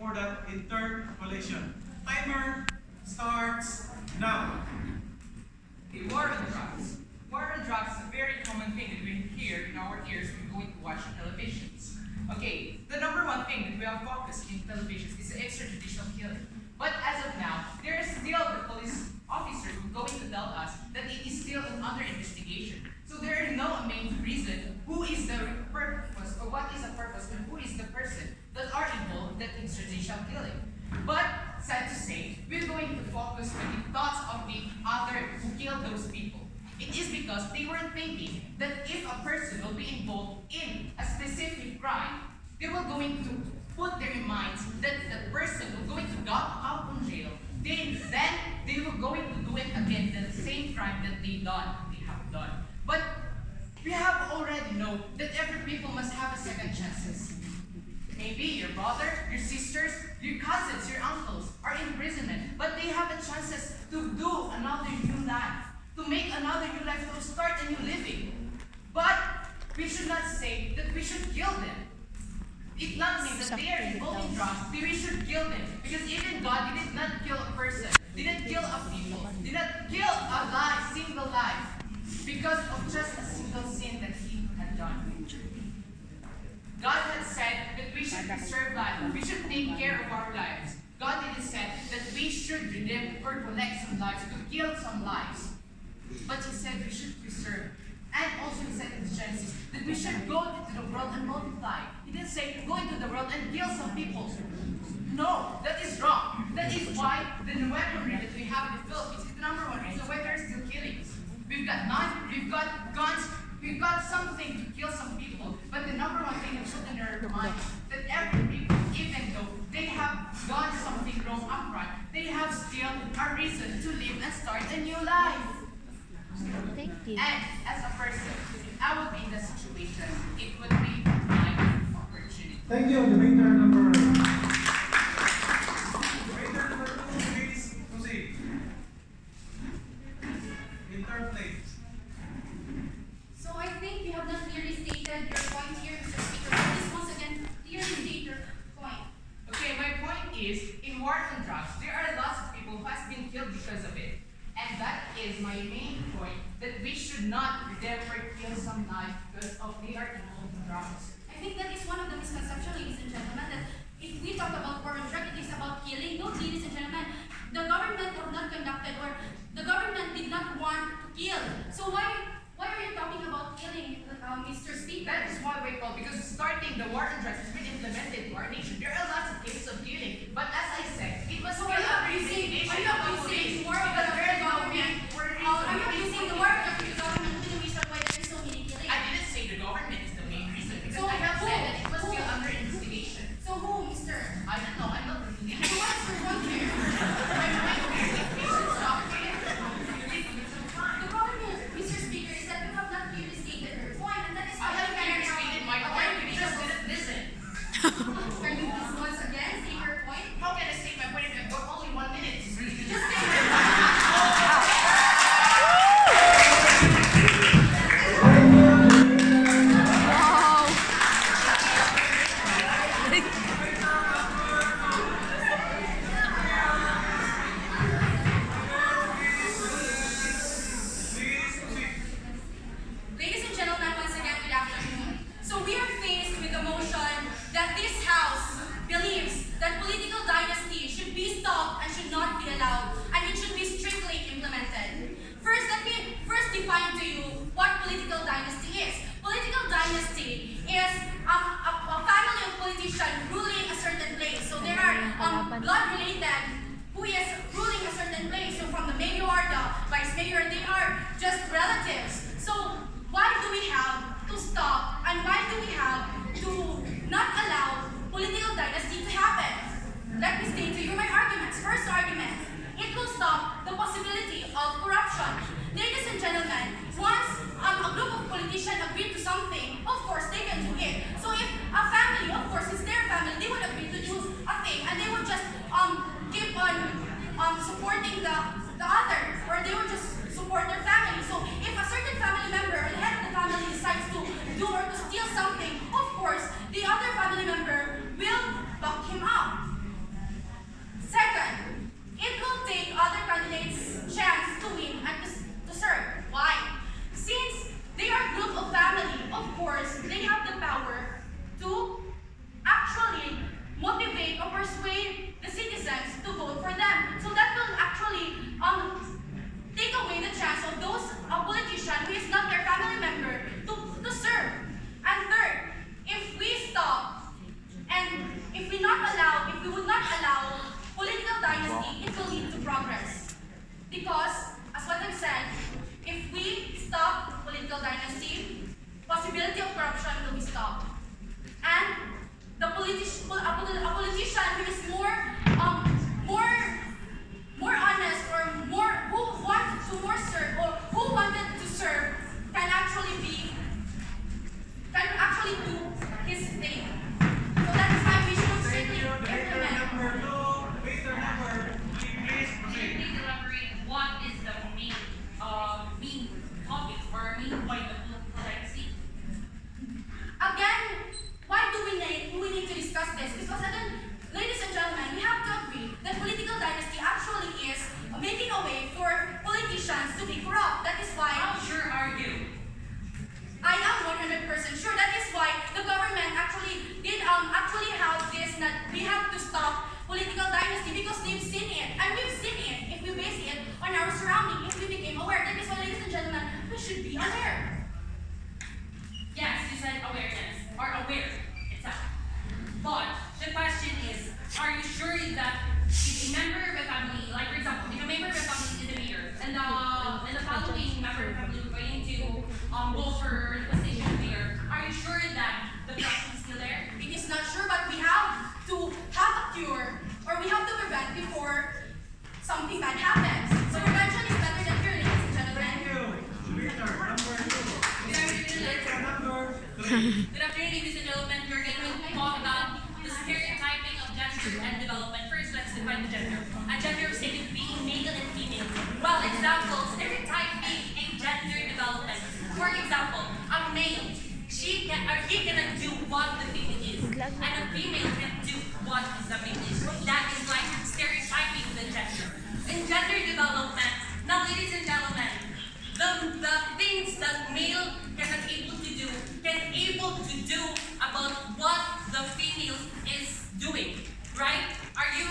for that interpolation. Timer starts now. Okay, war on drugs. War on drugs is a very common thing that we hear in our ears when going to watch televisions. Okay, the number one thing that we have focused in televisions is the extrajudicial killing. But as of now, there is still the police officers who are going to tell us that it is still under investigation. So there is no main reason who is the purpose or what is the purpose and who is the person that are involved in that extrajudicial killing. But sad to say, we're going to focus on the thoughts of the other who killed those people. It is because they weren't thinking that if a person will be involved in a specific crime, they were going to put their minds that the person will going to go out from jail. Then they were going to do it again, the same crime that they have done. But we have already know that every people must have a second chances. Maybe your brother, your sisters, your cousins, your uncles are in imprisonment, but they have a chances to do another new life, to make another new life, to start a new living. But we should not say that we should kill them. It not means that they are involved in drugs, that we should kill them. Because even God did not kill a person, didn't kill a people, did not kill a life, single life, because of just a single sin that he had done. God had said that we should preserve life, we should take care of our lives. God didn't say that we should redeem or collect some lives, to kill some lives. But he said we should preserve. And also he said in Genesis that we should go into the world and multiply. He didn't say go into the world and kill some people. No, that is wrong. That is why the weaponry that we have in the Philippines is the number one reason why there are still killings. We've got knives, we've got guns, we've got something to kill some people. But the number one thing that should in their mind that every people, even though they have done something wrong upright, they have still a reason to live and start a new life. Thank you. And as a person, if I would be in the situation, it would be my opportunity. Thank you. Debater number 2, please proceed. Interplate. So I think you have not clearly stated your point here, Mr. Speaker. Please once again clearly state your point. Okay, my point is, in war on drugs, there are lots of people who has been killed because of it. And that is my main point, that we should not therefore kill some life because of they are involved in drugs. I think that is one of the misconceptions, ladies and gentlemen, that if we talk about war on drugs, it is about killing. No, ladies and gentlemen, the government have not conducted or the government did not want to kill. So why are you talking about killing, Mr. Speaker? That is why we call, because starting the war on drugs has been implemented to our nation. There are lots of cases of killing, but as I said, it was So still are you a accusing investigation of the police. war on Because the there is no government? reason. Are you accusing the war on the government to the reason why there is so many killing? I didn't say the government is the main reason, because So I have who? said that it was Who? still under investigation. So who, Mr.? I don't know, I'm not really. So what's your point here? My point is that we should stop killing. The problem, Mr. Speaker, is that you have not clearly stated your point, and that is I why have you clearly cannot- stated my point, you just didn't listen. Can you please once again state your point? How can I state my point if I've got only 1 minute? Just state your point. Please proceed. Ladies and gentlemen, once again, good afternoon. So we are faced with a motion that this House believes that political dynasty should be stopped and should not be allowed, and it should be strictly implemented. First, let me first define to you what political dynasty is. Political dynasty is a family of politicians ruling a certain place. So there are blood-related who is ruling a certain place. So from the mayor, the vice mayor, they are just relatives. So why do we have to stop and why do we have to not allow political dynasty to happen? Let me state to you my arguments. First argument, it will stop the possibility of corruption. Ladies and gentlemen, once a group of politicians agree to something, of course they can do it. So if a family, of course it's their family, they would agree to do a thing and they would just keep on supporting the other, or they would just support their family. So if a certain family member or the head of the family decides to do or to steal something, of course the other family member will progress. Because, as what I've said, if we stop political dynasty, possibility of corruption will be stopped. And a politician who is more honest or who wants to more serve or who wanted to serve can actually do his thing. So that is why we should Thank strictly you. Waiter implement. number 2. Waiter number, please proceed. Please elaborate what is the main topic or main point of political dynasty? Again, why do we need to discuss this? Because again, ladies and gentlemen, we have to agree that political dynasty actually is making a way for politicians to be corrupt. That is why How sure are you? I am 100% sure. That is why the government actually have this that we have to stop political dynasty because they've seen it. And we've seen it if we base it on our surrounding, if we became aware. That is why, ladies and gentlemen, we should be aware. Yes, you said awareness or aware itself. But the question is, are you sure that if a member of a family, like for example, if a member of a family is a leader and the following member of the family is going to go for the position of leader, are you sure that the corruption is still there? It is not sure, but we have to have a cure or we have to prevent before something bad happens. So prevention is better than cure, ladies and gentlemen. Thank you. Waiter number 2. Good afternoon, Waiter number 3. Good afternoon, ladies and gentlemen. We're going to talk about the stereotyping of gender and development. First, let's define the gender. A gender is stated being male and female. Well, example, stereotyping a gender development. For example, a male, he cannot do what the female is, and a female can do what the male is. That is like stereotyping the gender. In gender development, now, ladies and gentlemen, the things that male cannot able to do, can able to do about what the female is doing, right? Are you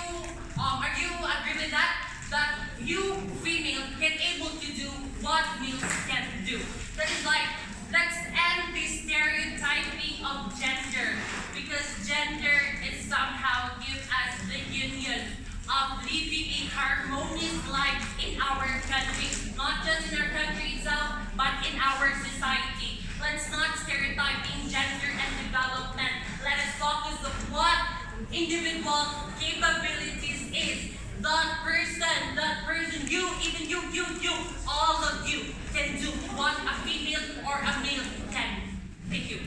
agree with that? That you female can able to do what males can do. That is like, let's end the stereotyping of gender, because gender is somehow give us the union of living a harmonious life in our country, not just in our country itself, but in our society. Let's not stereotype in gender and development. Let us focus on what individual capabilities is. That person, you, even you, all of you can do what a female or a male can. Thank you.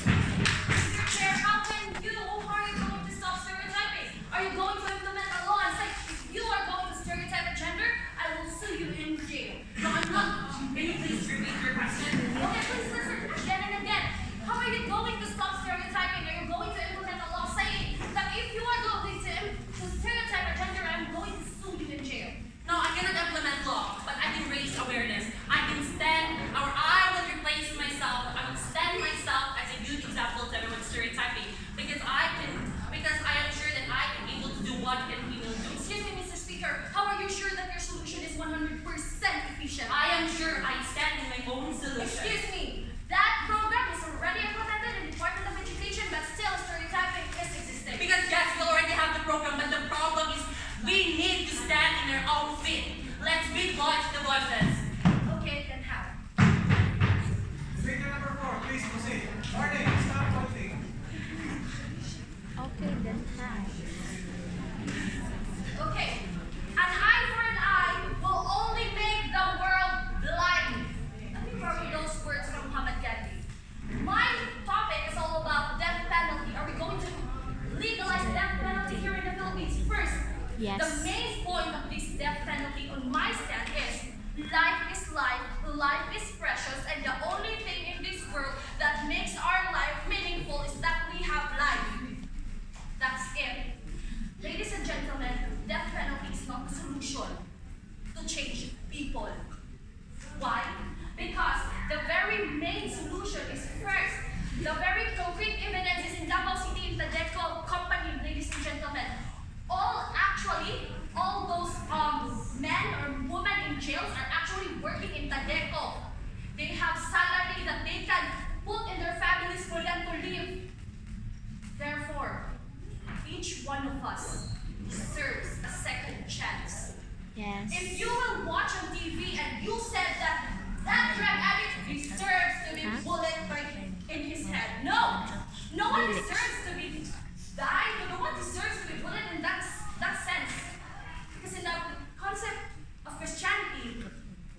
Mr. Chair, how are you going to stop stereotyping? Are you going to implement a law and say, if you are going to stereotype a gender, I will sue you in jail? No, I'm not. Can you please repeat your question? Okay, please listen again and again. How are you going to stop stereotyping? Are you going to implement a law saying that if you are going to stereotype a gender, I'm going to sue you in jail? No, I cannot implement law, but I can raise awareness. I can stand, or I will replace myself. I will stand myself as a good example to everyone stereotyping, because I am sure that I am able to do what can people do. Excuse me, Mr. Speaker, how are you sure that your solution is 100% efficient? I am sure I stand in my own solution. Excuse me, that program is already implemented in the Department of Education, but still stereotyping is existing. Because yes, we already have the program, but the problem is we need to stand in our own feet. Let's be voice the voices. Okay, then how? Waiter number 4, please proceed. Warning, stop voting. Okay, then how? Okay, an eye for an eye will only make the world blind. Let me borrow those words from Muhammad Gandhi. My topic is all about death penalty. Are we going to legalize death penalty here in the Philippines? First, Yes. the main point of this death penalty on my stand is life is precious, and the only thing in this world that makes our life meaningful is that we have life. That's it. Ladies and gentlemen, death penalty is not the solution to change people. Why? Because the very main solution is first, the very concrete evidence is in Davao City in the Deco company, ladies and gentlemen. All those men or women in jails are actually working in Tadeco. They have salary that they can put in their families for them to live. Therefore, each one of us serves a second second chance. Yes. If you will watch on TV and you said that that drug addict deserves to be bullet in his head, no, no one deserves to be died, no one deserves to be bullied in that sense. Because in the concept of Christianity,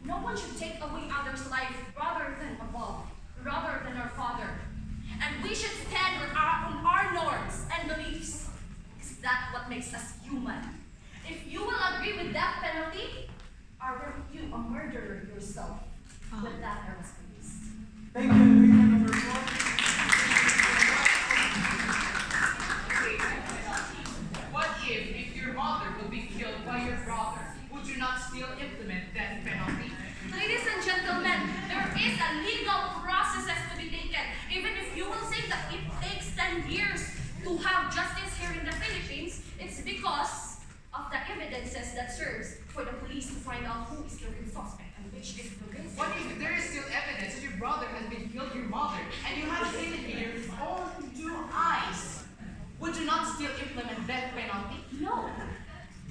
no one should take away others' life rather than above, rather than our Father. And we should stand on our norms and beliefs. Because that's what makes us human. If you will agree with that penalty, are you a murderer yourself? With that, I was released. Thank you, Victim number 4. What if your mother will be killed by your brother? Would you not still implement death penalty? Ladies and gentlemen, there is a legal process to be taken. Even if you will say that it takes 10 years to have justice here in the Philippines, it's because of the evidences that serves for the police to find out who is the real suspect and which is the real What suspect. if there is still evidence that your brother has been killed your mother, and you have seen it in your own 2 eyes? Would you not still implement death penalty? No,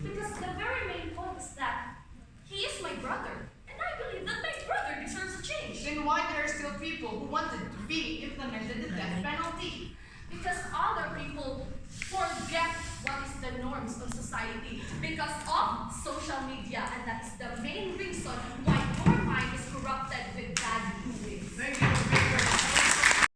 because the very main point is that he is my brother, and I believe that my brother deserves a change. Then why there are still people who wanted to be implemented the death penalty? Because other people forget what is the norms of society because of social media, and that is